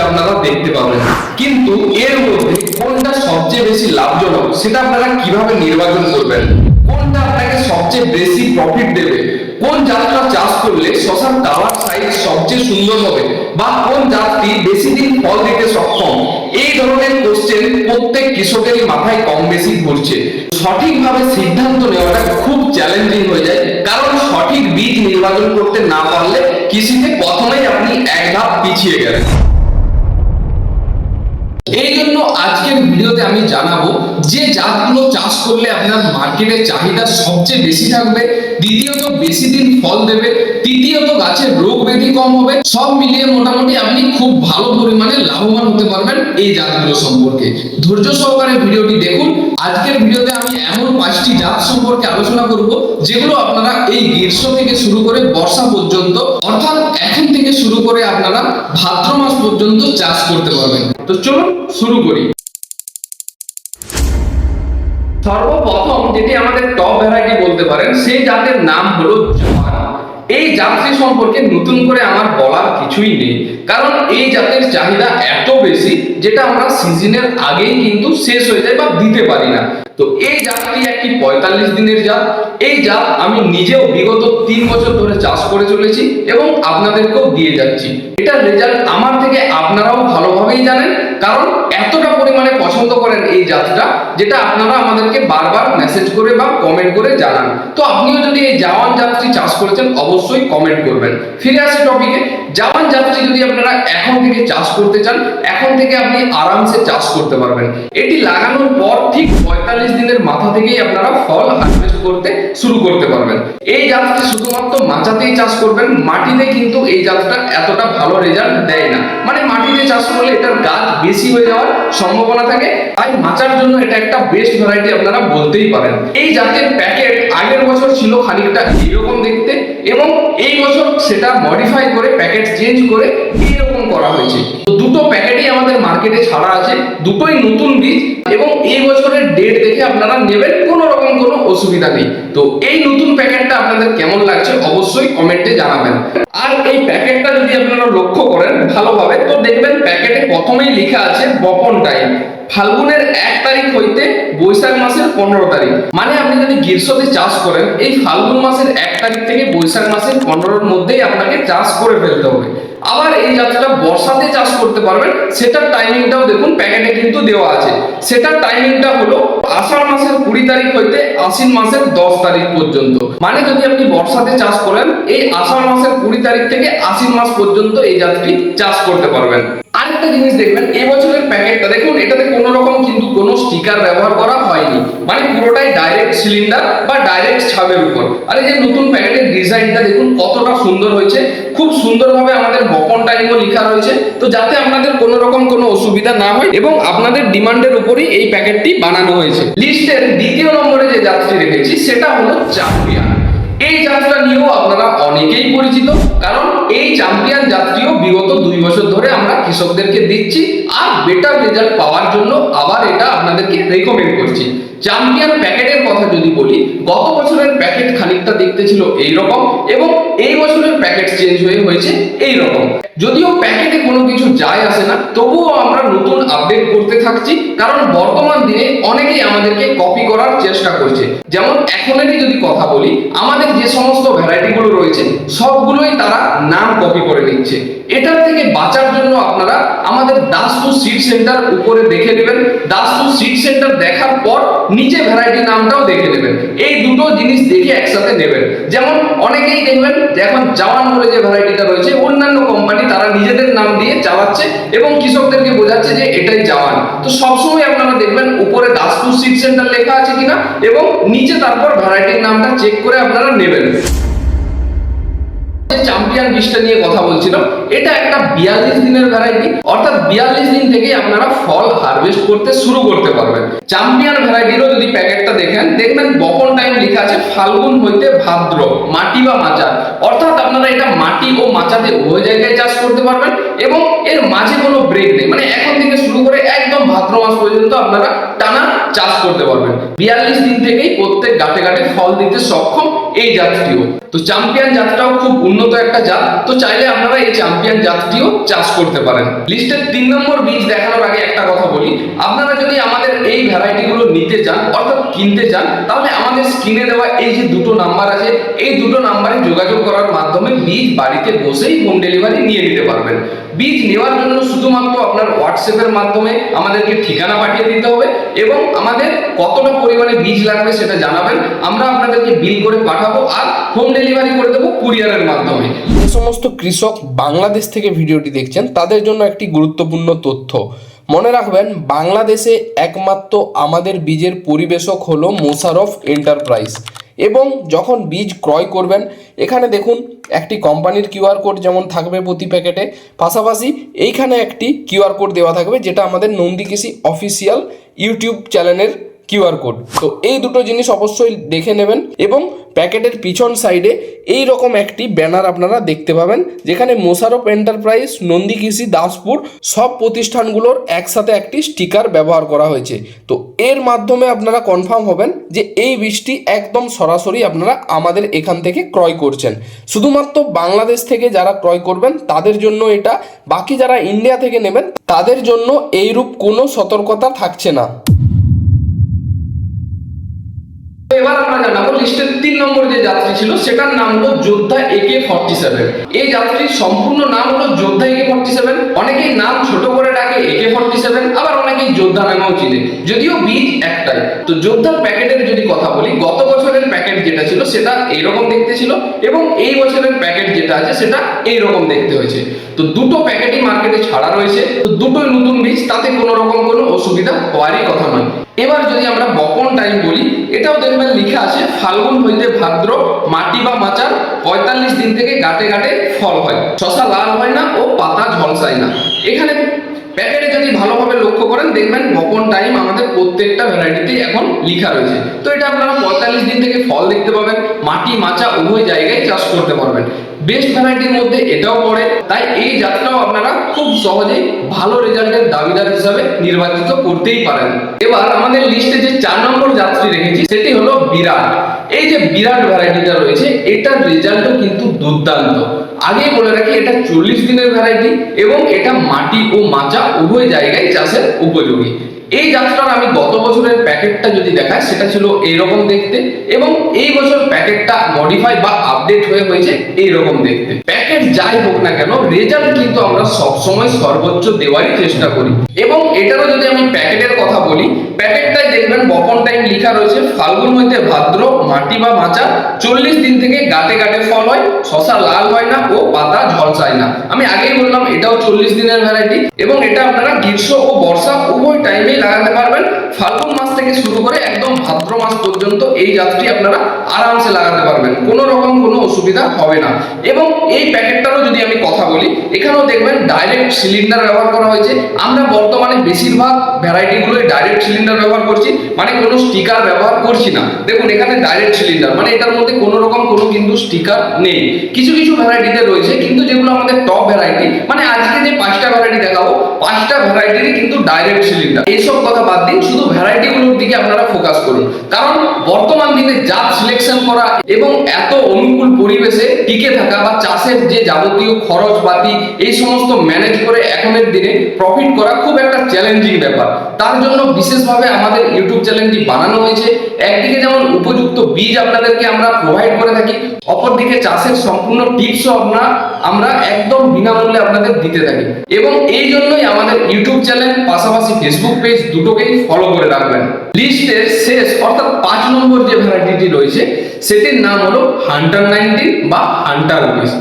আপনারা দেখতে পাবেন। কিন্তু এর মধ্যে কোনটা সবচেয়ে বেশি লাভজনক সেটা আপনারা কিভাবে নির্বাচন করবেন, কোনটা আপনাকে সবচেয়ে বেশি প্রফিট দেবে, কোন জাতটা চাষ করলে শশার কালার সাইজ সবচেয়ে সুন্দর হবে, বা কোন জাতটি বেশি দিন ফল দিতে সক্ষম, এই ধরনের কোশ্চেন প্রত্যেক কৃষকেরই মাথায় কম বেশি ঘুরছে। সঠিকভাবে সিদ্ধান্ত নেওয়াটা খুব চ্যালেঞ্জিং হয়ে যায়, কারণ সঠিক বীজ নির্বাচন করতে না পারলে কৃষিতে প্রথমেই আপনি এক ধাপ পিছিয়ে গেলেন। এই জন্য আজকের ভিডিওতে আমি জানাবো যে জাতগুলো চাষ করলে আপনার মার্কেটে চাহিদা সবচেয়ে বেশি থাকবে, দ্বিতীয়ত বেশি দিন ফল দেবে, তৃতীয়ত গাছের রোগ ব্যাধি কম হবে, সব মিলিয়ে মোটামুটি আপনি খুব ভালো পরিমাণে লাভবান হতে পারবেন এই জাতগুলো সম্পর্কে। ধৈর্য সহকারে ভিডিওটি দেখুন। আজকের ভিডিওতে আমি এমন 5টি জাত সম্পর্কে আলোচনা করব যেগুলো আপনারা এই গ্রীষ্ম থেকে শুরু করে বর্ষা পর্যন্ত, অর্থাৎ এখন থেকে শুরু করে আপনারা ভাদ্র মাস পর্যন্ত চাষ করতে পারবেন। তো চলুন শুরু করি। সর্বপ্রথম যেটি আমাদের টপ ভ্যারাইটি বলতে পারেন সেই জাতের নাম হলো জওয়ান। এই জাতটি সম্পর্কে নতুন করে আমার বলার কিছুই নেই, কারণ এই জাতের চাহিদা এত বেশি যেটা আমরা সিজনের আগেই কিন্তু শেষ হয়ে যায় বা দিতে পারি না। তো এই জাতটি একটি 45 দিনের জাত। এই জাত আমি নিজেও বিগত 3 বছর ধরে চাষ করে চলেছি এবং আপনাদেরকেও দিয়ে যাচ্ছি। এটার রেজাল্ট আমার থেকে আপনারাও ভালোভাবেই জানেন, কারণ এতটা পরিমাণে পছন্দ করেন এই জাতটা, যেটা আপনারা আমাদেরকে বারবার মেসেজ করে বা কমেন্ট করে জানান। তো আপনিও যদি এই জওয়ান জাতটি চাষ করেছেন অবশ্যই কমেন্ট করবেন। ফিরে আসি টপিকে। জওয়ান জাতটি যদি আপনারা এখন থেকে চাষ করতে চান, এখন থেকে আপনি আরামসে চাষ করতে পারবেন। এটি লাগানোর পর ঠিক 45 দিনের মাথা থেকেই আপনারা ফল হারভেস্ট করতে শুরু করতে পারবেন। এই জাতটি শুধুমাত্র মাচাতেই চাষ করবেন, মাটিতে কিন্তু এই জাতটা এতটা ভালো রেজাল্ট দেয় না। মানে মাটিতে চাষ করলে এটার গাছ বেশি হয়ে যাওয়ার সম্ভাবনা থাকে, তাই মাচার জন্য এটা একটা বেস্ট ভ্যারাইটি আপনারা বলতেই পারেন। এই জাতের প্যাকেট আগের বছর ছিল খানিকটা এরকম দেখতে, এবং এই বছর সেটা মডিফাই করে প্যাকেট চেঞ্জ করে এইরকম করা হয়েছে। তো দুটো প্যাকেটই আমাদের মার্কেটে ছাড়া আছে, দুটোই নতুন বীজ, এবং এই বছরের ডেট দেখে আপনারা নেবেন, কোনো রকম কোনো অসুবিধা নেই। তো এই নতুন প্যাকেটটা আপনাদের কেমন লাগছে অবশ্যই কমেন্টে জানাবেন। আর এই প্যাকেটটা যদি আপনারা লক্ষ্য করেন ভালোভাবে, তো দেখবেন প্যাকেটে প্রথমেই লেখা আছে বপন টাইম ফাল্গুনের 1 তারিখ হইতে বৈশাখ মাসের 15 তারিখ। মানে আপনি যদি গ্রীষ্মতে চাষ করেন এই ফাল্গুন মাসের 1 তারিখ থেকে বৈশাখ মাসের 15-র মধ্যেই আপনাকে চাষ করে ফেলতে হবে। আবার এই জাতটা বর্ষাতে চাষ করতে পারবেন, সেটার টাইমিংটাও দেখুন প্যাকেটে কিন্তু দেওয়া আছে। সেটার টাইমিংটা হলো আষাঢ় মাসের 20 তারিখ হইতে আশ্বিন মাসের 10 তারিখ পর্যন্ত। মানে যদি আপনি বর্ষাতে চাষ করেন এই আষাঢ় মাসের 20 তারিখ থেকে আশ্বিন মাস পর্যন্ত এই জাতটি চাষ করতে পারবেন। আরেকটা জিনিস দেখবেন, এবছরের প্যাকেটটা দেখুন, এটাতে কোনো রকম কিন্তু কোনো স্টিকার ব্যবহার করা হয়নি, মানে পুরোটাই ডাইরেক্ট সিলিন্ডার বা ডাইরেক্ট ছাবের উপর। আর এই যে নতুন প্যাকেটের ডিজাইনটা দেখুন কতটা সুন্দর হয়েছে, খুব সুন্দরভাবে আমাদের বপন টাইমও লেখা রয়েছে। তো যাতে আপনাদের কোনো রকম কোনো অসুবিধা না হয় এবং আপনাদের ডিমান্ডের উপরই এই প্যাকেটটি বানানো হয়েছে। লিস্টের দ্বিতীয় নম্বরে যে জাতটি রেখেছি সেটা হলো চ্যাম্পিয়ন। এই জাতটা নিয়েও আপনারা অনেকেই পরিচিত, কারণ এই চ্যাম্পিয়ন জাতটিও বিগত 2 বছর ধরে আমরা কৃষকদেরকে দিচ্ছি, আর বেটার রেজাল্ট পাওয়ার জন্য আবার এটা আপনাদেরকে রেকমেন্ড করছি। চ্যাম্পিয়ন প্যাকেটের কথা যদি বলি, গত বছরের প্যাকেট খানিকটা দেখতে ছিল এইরকম, এবং এই বছরের প্যাকেট চেঞ্জ হয়েছে এইরকম। যদিও প্যাকেটে কোনো কিছু যায় আসে না, তবুও আমরা নতুন আপডেট করতে থাকছি, কারণ বর্তমান দিনে অনেকেই আমাদেরকে কপি করার চেষ্টা করছে। যেমন এখনেরই যদি কথা বলি, আমাদের যে সমস্ত ভ্যারাইটিগুলো রয়েছে সবগুলোই তারা নাম কপি করে নিচ্ছে। এটার থেকে বাঁচার জন্য আপনারা আমাদের দাসপুর সিড সেন্টার উপরে দেখে নেবেন, দাসপুর সিড সেন্টার দেখার পর নিচে ভ্যারাইটি নামটাও দেখে নেবেন। এই দুটো জিনিস দেখে একসাথে নেবেন। যেমন অনেকেই দেখবেন যে এখন জওয়ান বলে যে ভ্যারাইটিটা রয়েছে, অন্যান্য কোম্পানি তারা নিজেদের নাম দিয়ে চালাচ্ছে এবং কৃষকদেরকে বোঝাচ্ছে যে এটাই জওয়ান। তো সবসময় আপনারা দেখবেন উপরে দাসপুর সিড সেন্টার লেখা আছে কিনা, এবং নিচে তারপর ভ্যারাইটির নামটা চেক করে আপনারা নেবেন। চ্যাম্পিয়ন বীজটা নিয়ে কথা বলছিলাম, এটা একটা 42 দিনের ভ্যারাইটি, অর্থাৎ 42 দিন থেকে আপনারা ফল হারভেস্ট করতে শুরু করতে পারবেন। চ্যাম্পিয়ন ভ্যারাইটিরও যদি প্যাকেটটা দেখেন, দেখবেন বপন টাইম লেখা আছে ফাল্গুন হইতে ভাদ্র, মাটি বা মাচা, অর্থাৎ আপনারা এটা মাটি ও মাচাতে উভয় জায়গায় চাষ করতে পারবেন, এবং এর মাঝে কোনো ব্রেক নেই। মানে এখন থেকে শুরু করে একদম ভাদ্র মাস পর্যন্ত আপনারা টানা চাষ করতে পারবেন। 42 দিন থেকেই প্রত্যেক গাঁটে গাঁটে ফল দিতে সক্ষম এই জাতটিও। তো চ্যাম্পিয়ন জাতটাও খুব উন্নত একটা জাত। তো চাইলে আপনারা এই চ্যাম্পিয়ন জাতটিও চাষ করতে পারেন। লিস্টের 3 নম্বর বীজ দেখানোর আগে একটা কথা বলি, আপনারা যদি আমাদের এই ভ্যারাইটিগুলো নিতে চান অর্থাৎ কিনতে চান, তাহলে আমাদের স্ক্রিনে দেওয়া এই যে দুটো নাম্বার আছে, এই দুটো নাম্বারে যোগাযোগ করার মাধ্যমে বীজ বাড়িতে বসেই হোম ডেলিভারি নিয়ে নিতে পারবেন। বীজ নেওয়ার জন্য শুধুমাত্র আপনার হোয়াটসঅ্যাপের মাধ্যমে আমাদেরকে ঠিকানা পাঠিয়ে দিতে হবে এবং আমাদের কতটা পরিমাণে বীজ লাগবে সেটা জানাবেন, আমরা আপনাদেরকে বিল করে পাঠাবো আর হোম ডেলিভারি করে দেবো কুরিয়ারের মাধ্যমে। যে সমস্ত কৃষক বাংলাদেশ থেকে ভিডিওটি দেখছেন তাদের জন্য একটি গুরুত্বপূর্ণ তথ্য মনে রাখবেন, বাংলাদেশে একমাত্র আমাদের বীজের পরিবেশক হলো মোশাররফ এন্টারপ্রাইজ। এবং যখন বীজ ক্রয় করবেন এখানে দেখুন একটি কোম্পানির কিউআর কোড যেমন থাকবে প্রতি প্যাকেটে, পাশাপাশি এইখানে একটি কিউআর কোড দেওয়া থাকবে যেটা আমাদের নন্দী কৃষি অফিসিয়াল ইউটিউব চ্যানেলের কিউআর কোড। তো এই দুটো জিনিস অবশ্যই দেখে নেবেন এবং প্যাকেটের পিছন সাইডে এই রকম একটি ব্যানার আপনারা দেখতে পাবেন যেখানে মোশাররফ এন্টারপ্রাইজ, নন্দী কৃষি, দাসপুর সব প্রতিষ্ঠানগুলোর একসাথে একটি স্টিকার ব্যবহার করা হয়েছে। তো এর মাধ্যমে আপনারা কনফার্ম হবেন যে এই বীজটি একদম সরাসরি আপনারা আমাদের এখান থেকে ক্রয় করছেন। শুধুমাত্র বাংলাদেশ থেকে যারা ক্রয় করবেন তাদের জন্য এটা, বাকি যারা ইন্ডিয়া থেকে নেবেন তাদের জন্য এইরূপ কোনো সতর্কতা থাকছে না। এবার আমরা জানাবো লিস্টের 3 নম্বর যে যাত্রী ছিল সেটার নাম হলো যোদ্ধা AK-47। এই যাত্রীর সম্পূর্ণ নাম হলো যোদ্ধা AK-47। অনেকেই নাম ছোট করে ডাকে AK-47, আবার অনেকেই যোদ্ধা নামেও চিনে, যদিও বীজ একটাই। তো যোদ্ধার প্যাকেটের যদি কথা বলি, গত বছরের প্যাকেট যেটা ছিল সেটা এইরকম দেখতে ছিল এবং এই বছরের প্যাকেট যেটা আছে সেটা এইরকম দেখতে হয়েছে। তো দুটো প্যাকেটই মার্কেটে ছাড়া রয়েছে, তো দুটোই নতুন বীজ, তাতে কোনো রকম কোনো অসুবিধা হওয়ারই কথা নয়। এবার যদি আমরা বপন টাইম বলি, এটাও দেখবেন লিখা আছে ফাল্গুন হইতে ভাদ্র, মাটি বা মাচার 45 দিন থেকে গাটে গাটে ফল হয়, শশা লাল হয় না ও পাতা ঝলসায় না। এখানে প্যাকেটে যদি ভালোভাবে লক্ষ্য করেন দেখবেন বপন টাইম আমাদের প্রত্যেকটা ভ্যারাইটিতে এখন লেখা রয়েছে। তো এটা আপনারা 45 দিন থেকে ফল দেখতে পাবেন, মাটি মাচা উভয় জায়গায় চাষ করতে পারবেন। বেস্ট ভ্যারাইটির মধ্যে এটাও পড়ে, তাই এই জাতটাও আপনারা খুব সহজেই ভালো রেজাল্টের দাবিদার হিসাবে নির্বাচিত করতেই পারেন। এবার আমাদের লিস্টে যে 4 নম্বর যাত্রী রেখেছি সেটি হলো বিরাট। এই যে বিরাট ভ্যারাইটিটা রয়েছে এটার রেজাল্টও কিন্তু দুর্দান্ত। আগে বলে রাখি এটা 40 দিনের ভ্যারাইটি এবং এটা মাটি ও মাচা উভয় জায়গায় চাষের উপযোগী। এই জাতটার আমি গত বছরের প্যাকেটটা যদি দেখাই সেটা ছিল এইরকম দেখতে এবং এই বছর প্যাকেটটা মডিফাই বা আপডেট হয়েছে এইরকম দেখতে। প্যাকেট যাই হোক না কেন রেজাল্ট কিন্তু আমরা সবসময় সর্বোচ্চ দেওয়ারই চেষ্টা করি। এবং এটারও যদি আমি প্যাকেটের কথা বলি, প্যাকেটটাই দেখবেন বপন টাইম লেখা রয়েছে ফাল্গুন হইতে ভাদ্র, মাটি বা মাচা 40 দিন থেকে গাটে গাটে ফল হয়, শশা লাল হয় না ও পাতা ঝলসায় না। আমি আগেই বললাম এটাও 40 দিনের ভ্যারাইটি এবং এটা আপনারা গ্রীষ্ম ও বর্ষা উভয় টাইমে লাগাতে পারবেন। ফাল্গুন মাস থেকে শুরু করে একদম ভাদ্র মাস পর্যন্ত এই জাতটি আপনারা আরামসে লাগাতে পারবেন, কোনো রকম কোনো অসুবিধা হবে না। এবং এই প্যাকেটটারও যদি আমি কথা বলি, এখানেও দেখবেন ডাইরেক্ট সিলিন্ডার ব্যবহার করা হয়েছে। আমরা বর্তমানে বেশিরভাগ ভ্যারাইটিগুলোই ডাইরেক্ট সিলিন্ডার ব্যবহার করছি, মানে কোনো স্টিকার ব্যবহার করছি না। দেখুন এখানে ডাইরেক্ট সিলিন্ডার, মানে এটার মধ্যে কোনো রকম কোনো কিন্তু স্টিকার নেই। কিছু কিছু ভ্যারাইটিতে রয়েছে, কিন্তু যেগুলো আমাদের টপ ভ্যারাইটি, মানে আজকে যে 5টা ভ্যারাইটি দেখাবো 5টা ভ্যারাইটিরই কিন্তু ডাইরেক্ট সিলিন্ডার। এইসব কথা বাদ দিন, শুধু ভ্যারাইটিগুলোর দিকে আপনারা ফোকাস করুন, কারণ বর্তমান দিনে জাত সিলেকশন করা এবং এত অনুকূল পরিবেশে টিকে থাকা বা চাষের যে যাবতীয় খরচপাতি এই সমস্ত ম্যানেজ করে এখনের দিনে প্রফিট করা খুব একটা চ্যালেঞ্জিং ব্যাপার। তার জন্য বিশেষভাবে আমাদের ইউটিউব চ্যানেলটি বানানো হয়েছে। একদিকে যেমন উপযুক্ত বীজ আপনাদেরকে আমরা প্রোভাইড করে থাকি, অপরদিকে চাষের সম্পূর্ণ টিপসও আমরা একদম বিনামূল্যে আপনাদের দিতে থাকি। এবং এই জন্যই আমাদের ইউটিউব চ্যানেল পাশাপাশি ফেসবুক পেজ দুটোকেই ফলো করে রাখবেন। লিস্টের শেষ অর্থাৎ 5 নম্বর যে ভ্যারাইটিটি রয়েছে সেটির নাম হলো হান্টার 19 বা হান্টার 19।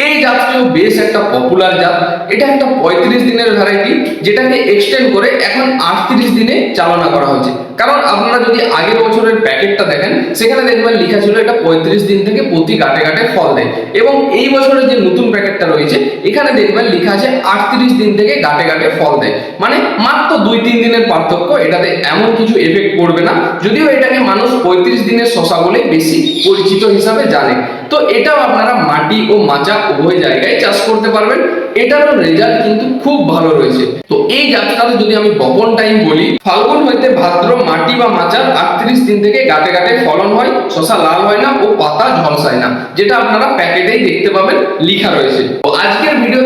এই জাতটিও বেশ একটা পপুলার জাত। এটা একটা 35 দিনের ভ্যারাইটি, যেটাকে এক্সটেন্ড করে এখন 38 দিনে চালনা করা হয়েছে। কারণ আপনারা যদি আগের বছরের প্যাকেটটা দেখেন সেখানে দেখবেন লেখা ছিল এটা 35 দিন থেকে প্রতি গাটে গাটে ফল দেয়, এবং এই বছরের যে নতুন প্যাকেটটা রয়েছে এখানে দেখবেন লেখা আছে 38 দিন থেকে গাটে গাটে ফল দেয়, মানে মাত্র 2-3 দিনের পার্থক্য। এটাতে এমন কিছু এফেক্ট পড়বে না, যদিও এটাকে মানুষ 35 দিনের শশা বলে বেশি পরিচিত হিসাবে জানে। তো এটাও আপনারা মাটি ও মাচা উভয় জায়গায় চাষ করতে পারবেন। এটারও রেজাল্ট কিন্তু খুব ভালো রয়েছে। তো এই জাতটাতে যদি আমি বপন টাইম বলি, ফাল্গুন হইতে ভাদ্র, মাটি বা মাচার 38 দিন থেকে গাটে গাটে ফলন হয়, শশা লাল হয় না ও পাতা ঝলসায় না, যেটা আপনারা প্যাকেটেই দেখতে পাবেন লেখা রয়েছে। তো আজকের ভিডিও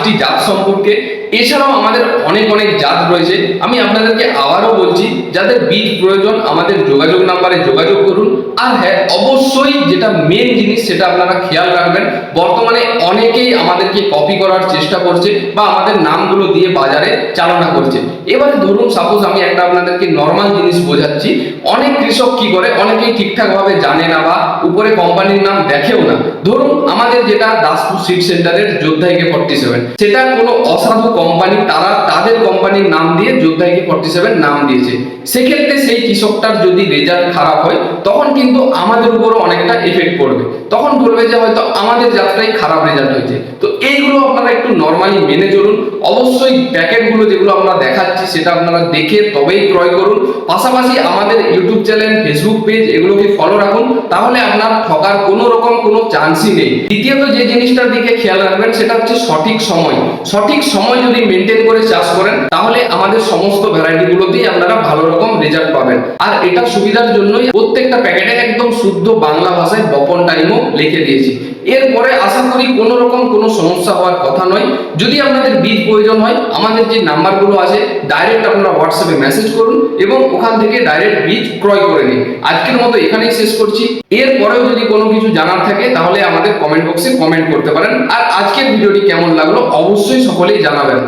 5টি জাত সম্পর্কে। এছাড়াও আমাদের অনেক অনেক জাত রয়েছে। আমি আপনাদেরকে আবারও বলছি, যাদের বীজ প্রয়োজন আমাদের যোগাযোগ নাম্বারে যোগাযোগ করুন। আর হ্যাঁ, অবশ্যই যেটা মেন জিনিস সেটা আপনারা খেয়াল রাখবেন, বর্তমানে অনেকেই আমাদেরকে কপি করার চেষ্টা করছে বা আমাদের নামগুলো দিয়ে বাজারে চালনা করছে। এবারে ধরুন সাপোজ আমি একটা আপনাদেরকে নর্মাল জিনিস বোঝাচ্ছি, অনেক কৃষক কি করে, অনেকেই ঠিকঠাক ভাবে জানে না বা উপরে কোম্পানির নাম দেখেও না। ধরুন আমাদের যেটা দাসপুর সিড সেন্টারের যোদ্ধা AK-47, সেটা কোনো অসাধু কোম্পানি, তারা তাদের কোম্পানির নাম দিয়ে যোদ্ধা AK-47 নাম দিয়েছে। সেক্ষেত্রে সেই কৃষকটার যদি রেজাল্ট খারাপ হয় তখন কিন্তু আমাদের উপরও অনেকটা এফেক্ট পড়বে, তখন বলবে যে হয়তো আমাদের যাত্রায় খারাপ রেজাল্ট হয়েছে। তো এইগুলো আপনারা একটু নর্মালি মেনে চলুন। অবশ্যই প্যাকেটগুলো যেগুলো আমরা দেখাচ্ছি সেটা আপনারা দেখে তবেই ক্রয় করুন। পাশাপাশি আমাদের ইউটিউব চ্যানেল, ফেসবুক পেজ এগুলোকে ফলো রাখুন, তাহলে আপনার ঠকার কোনো রকম কোনো চান্সই নেই। দ্বিতীয়ত যে জিনিসটার দিকে খেয়াল রাখবেন সেটা হচ্ছে সঠিক সময়। সঠিক সময় যদি মেনটেন করে চাষ করেন তাহলে আমাদের সমস্ত ভ্যারাইটিগুলোতেই আপনারা ভালো রকম রেজাল্ট পাবেন। আর এটা সুবিধার জন্যই প্রত্যেকটা প্যাকেটে একদম শুদ্ধ বাংলা ভাষায় বপন টাইমও লিখে দিয়েছি। এরপরে আশা করি কোনো রকম কোনো সমস্যা হওয়ার কথা নয়। যদি আপনাদের বীজ প্রয়োজন হয় আমাদের যে নাম্বারগুলো আছে ডাইরেক্ট আপনারা হোয়াটসঅ্যাপে মেসেজ করুন এবং ওখান থেকে ডাইরেক্ট বীজ ক্রয় করে নিন। আজকের মতো এখানেই শেষ করছি। এরপরেও যদি কোনো কিছু জানার থাকে তাহলে আমাদের কমেন্ট বক্সে কমেন্ট করতে পারেন। আর আজকের ভিডিওটি কেমন লাগলো অবশ্যই সকলেই জানাবেন।